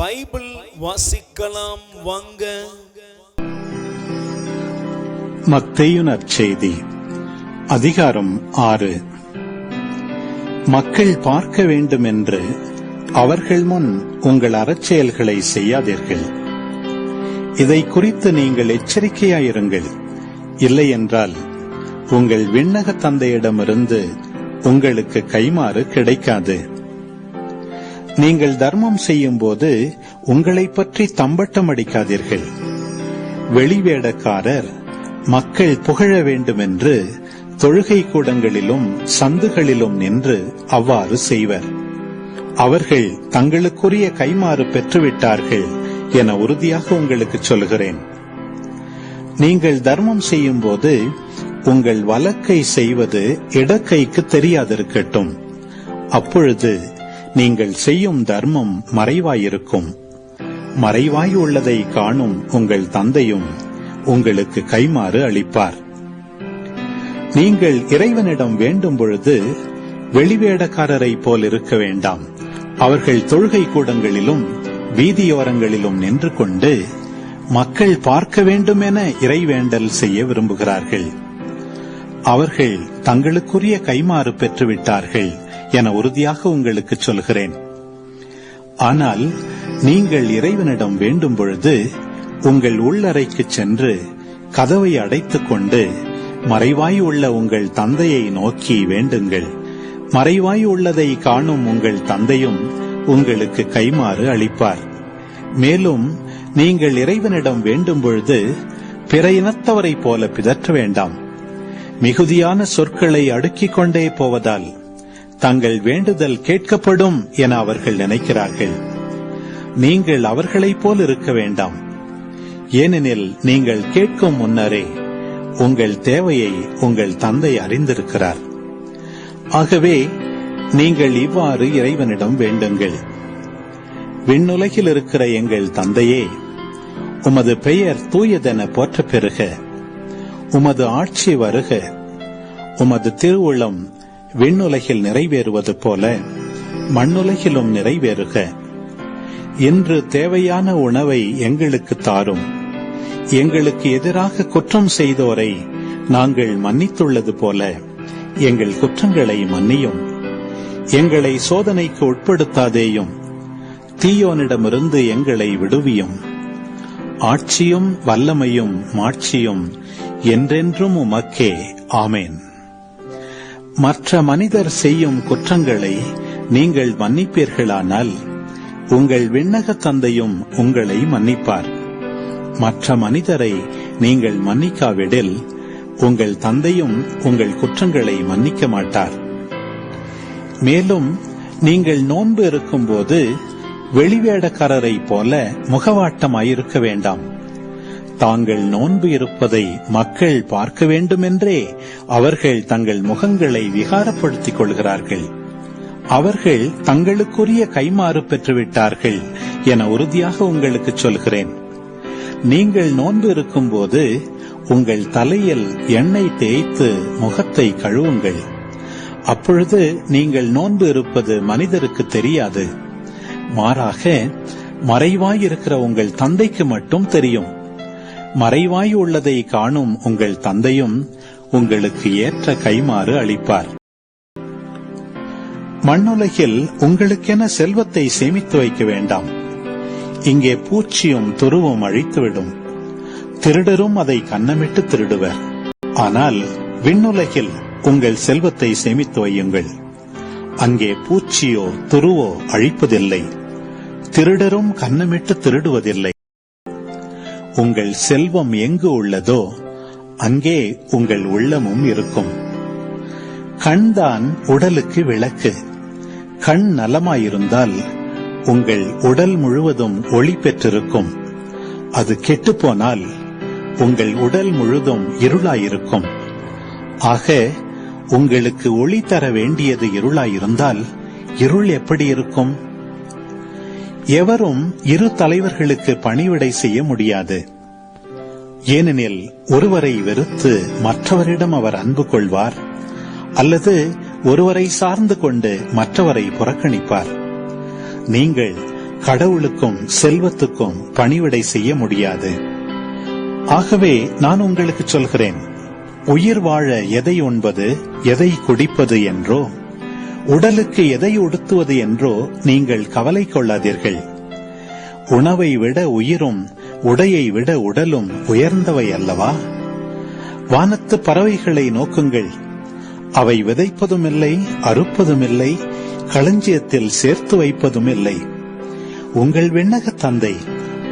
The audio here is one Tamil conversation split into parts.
பைபிள் வாசிக்கலாம் வாங்க. மத்தேயு நற்செய்தி அதிகாரம் 6. மக்கள் பார்க்க வேண்டும் என்று அவர்கள் முன் உங்கள் அறச்செயல்களை செய்யாதீர்கள். இதை குறித்து நீங்கள் எச்சரிக்கையாயிருங்கள். இல்லையென்றால் உங்கள் விண்ணக தந்தையிடமிருந்து உங்களுக்கு கைமாறு கிடைக்காது. நீங்கள் தர்மம் செய்யும் போது உங்களை பற்றி தம்பட்டம் அடிக்காதீர்கள். வெளிவேடக்காரர் மக்கள் புகழ வேண்டுமென்று தொழுகை கூடங்களிலும் சந்துகளிலும் நின்று அவ்வாறு செய்வர். அவர்கள் தங்களுக்குரிய கைமாறு பெற்றுவிட்டார்கள் என உறுதியாக உங்களுக்கு சொல்கிறேன். நீங்கள் தர்மம் செய்யும் போது உங்கள் வலக்கை செய்வது இடக்கைக்கு தெரியாதிருக்கட்டும். அப்பொழுது நீங்கள் செய்யும் தர்மம் மறைவாயிருக்கும். மறைவாய் உள்ளதை காணும் உங்கள் தந்தையும் உங்களுக்கு கைமாறு அளிப்பார். நீங்கள் இறைவனிடம் வேண்டும் பொழுது வெளிவேடக்காரரை போல் இருக்க வேண்டாம். அவர்கள் தொழுகை கூடங்களிலும் வீதியோரங்களிலும் நின்று கொண்டு மக்கள் பார்க்க வேண்டும் என இறைவேண்டல் செய்ய விரும்புகிறார்கள். அவர்கள் தங்களுக்குரிய கைமாறு பெற்றுவிட்டார்கள் என உறுதியாக உங்களுக்கு சொல்கிறேன். ஆனால் நீங்கள் இறைவனிடம் வேண்டும் பொழுது உங்கள் உள்ளறைக்கு சென்று கதவை அடைத்துக் கொண்டு மறைவாய் உள்ள உங்கள் தந்தையை நோக்கி வேண்டுங்கள். மறைவாய் உள்ளதை காணும் உங்கள் தந்தையும் உங்களுக்கு கைமாறு அளிப்பார். மேலும் நீங்கள் இறைவனிடம் வேண்டும் பொழுது பிற இனத்தவரை போல பிதற்ற வேண்டாம். மிகுதியான சொற்களை அடுக்கிக் கொண்டே போவதால் தங்கள் வேண்டுதல் கேட்கப்படும் என அவர்கள் நினைக்கிறார்கள். நீங்கள் அவர்களைப் போல் இருக்க வேண்டாம். ஏனெனில் நீங்கள் கேட்கும் முன்னரே உங்கள் தேவையை உங்கள் தந்தை அறிந்திருக்கிறார். ஆகவே நீங்கள் இவ்வாறு இறைவனிடம் வேண்டுங்கள். விண்ணுலகில் இருக்கிற எங்கள் தந்தையே, உமது பெயர் தூயதென போற்றப் பெறுக. உமது ஆட்சி வருக. உமது திருவுளம் விண்ணுலகில் நிறைவேறுவது போல மண்ணுலகிலும் நிறைவேறுக. இன்று தேவையான உணவை எங்களுக்கு தாரும். எங்களுக்கு எதிராக குற்றம் செய்தோரை நாங்கள் மன்னித்துள்ளது போல எங்கள் குற்றங்களை மன்னியும். எங்களை சோதனைக்கு உட்படுத்தாதேயும். தீயோனிடமிருந்து எங்களை விடுவியும். ஆட்சியும் வல்லமையும் மாட்சியும் என்றென்றும் உமக்கே. ஆமேன். மற்ற மனிதர் செய்யும் குற்றங்களை நீங்கள் மன்னிப்பீர்களானால் உங்கள் விண்ணக தந்தையும் உங்களை மன்னிப்பார். மற்ற மனிதரை நீங்கள் மன்னிக்காவிடில் உங்கள் தந்தையும் உங்கள் குற்றங்களை மன்னிக்க மாட்டார். மேலும் நீங்கள் நோன்பு இருக்கும் போது வெளிவேடக்காரரை போல முகவாட்டமாயிருக்க வேண்டாம். தாங்கள் நோன்பு இருப்பதை மக்கள் பார்க்க வேண்டுமென்றே அவர்கள் தங்கள் முகங்களை விகாரப்படுத்திக் கொள்கிறார்கள். அவர்கள் தங்களுக்குரிய கைமாறு பெற்றுவிட்டார்கள் என உறுதியாக உங்களுக்கு சொல்கிறேன். நீங்கள் நோன்பு இருக்கும் போது உங்கள் தலையில் எண்ணெய் தேய்த்து முகத்தை கழுவுங்கள். அப்பொழுது நீங்கள் நோன்பு இருப்பது மனிதருக்கு தெரியாது. மாறாக மறைவாயிருக்கிற உங்கள் தந்தைக்கு மட்டும் தெரியும். மறைவாய் உள்ளதை காணும் உங்கள் தந்தையும் உங்களுக்கு ஏற்ற கைமாறு அளிப்பார். மண்ணுலகில் உங்களுக்கென செல்வத்தை சேமித்து வைக்க வேண்டாம். இங்கே பூச்சியும் துருவும் அழித்துவிடும். திருடரும் அதை கன்னமிட்டு திருடுவர். ஆனால் விண்ணுலகில் உங்கள் செல்வத்தை சேமித்து வையுங்கள். அங்கே பூச்சியோ துருவோ அழிப்பதில்லை. திருடரும் கன்னமிட்டு திருடுவதில்லை. உங்கள் செல்வம் எங்கு உள்ளதோ அங்கே உங்கள் உள்ளமும் இருக்கும். கண்தான் உடலுக்கு விளக்கு. கண் நலமாயிருந்தால் உங்கள் உடல் முழுவதும் ஒளி பெற்றிருக்கும். அது கெட்டுப்போனால் உங்கள் உடல் முழுதும் இருளாயிருக்கும். ஆக உங்களுக்கு ஒளி தர வேண்டியது இருளாயிருந்தால் இருள் எப்படி இருக்கும்? எவரும் இரு தலைவர்களுக்கு பணிவிடை செய்ய முடியாது. ஏனெனில் ஒருவரை வெறுத்து மற்றவரிடம் அவர் அன்பு கொள்வார், அல்லது ஒருவரை சார்ந்து கொண்டு மற்றவரை புறக்கணிப்பார். நீங்கள் கடவுளுக்கும் செல்வத்துக்கும் பணிவிடை செய்ய முடியாது. ஆகவே நான் உங்களுக்கு சொல்கிறேன், உயிர் வாழ எதை உண்பது, எதை குடிப்பது என்றோ, உடலுக்கு எதை உடுத்துவது என்றோ நீங்கள் கவலை கொள்ளாதீர்கள். உணவை விட உயிரும் உடையை விட உடலும் உயர்ந்தவை அல்லவா? வானத்து பறவைகளை நோக்குங்கள். அவை விதைப்பதும் இல்லை, அறுப்பதும் இல்லை, களஞ்சியத்தில் சேர்த்து வைப்பதும் இல்லை. உங்கள் விண்ணக தந்தை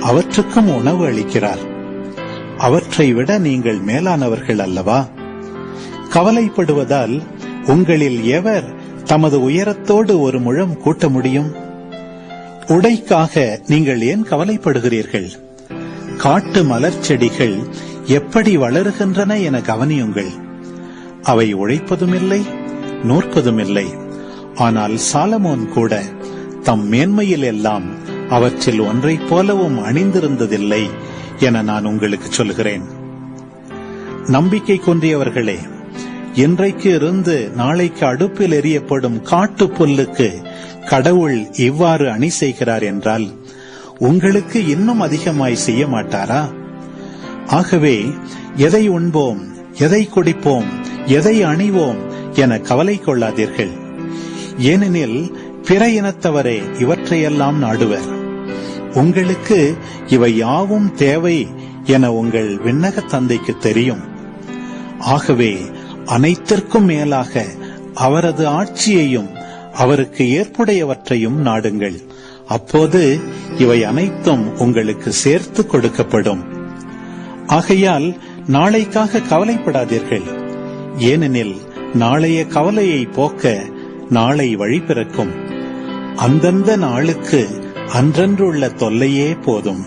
அவற்றுக்கும் உணவு அளிக்கிறார். அவற்றை விட நீங்கள் மேலானவர்கள் அல்லவா? கவலைப்படுவதால் உங்களில் எவர் தமது உயரத்தோடு ஒரு முழம் கூட்ட முடியும்? உடைக்காக நீங்கள் ஏன் கவலைப்படுகிறீர்கள்? காட்டு மலர் செடிகள் எப்படி வளருகின்றன என கவனியுங்கள். அவை உழைப்பதுமில்லை, நூற்பதுமில்லை. ஆனால் சாலமோன் கூட தம் மேன்மையில் எல்லாம் அவற்றில் ஒன்றைப் போலவும் அணிந்திருந்ததில்லை என நான் உங்களுக்கு சொல்கிறேன். நம்பிக்கை கொண்டியவர்களே, இன்றைக்கு இருந்து நாளைக்கு அடுப்பில் எரியப்படும் காட்டு புல்லுக்கு கடவுள் இவ்வாறு அணி செய்கிறார் என்றால் உங்களுக்கு இன்னும் அதிகமாய் செய்ய மாட்டாரா? ஆகவே எதை உண்போம், எதை குடிப்போம், எதை அணிவோம் என கவலை கொள்ளாதீர்கள். ஏனெனில் பிற இனத்தவரே இவற்றையெல்லாம் நாடுவர். உங்களுக்கு இவை யாவும் தேவை என உங்கள் விண்ணக தந்தைக்கு தெரியும். ஆகவே அனைத்திற்கும் மேலாக அவரது ஆட்சியையும் அவருக்கு ஏற்புடையவற்றையும் நாடுங்கள். அப்போது இவை அனைத்தும் உங்களுக்கு சேர்த்து கொடுக்கப்படும். ஆகையால் நாளைக்காக கவலைப்படாதீர்கள். ஏனெனில் நாளைய கவலையை போக்க நாளை வழி பிறக்கும். அந்தந்த நாளுக்கு அன்றன்றுள்ள தொல்லையே போதும்.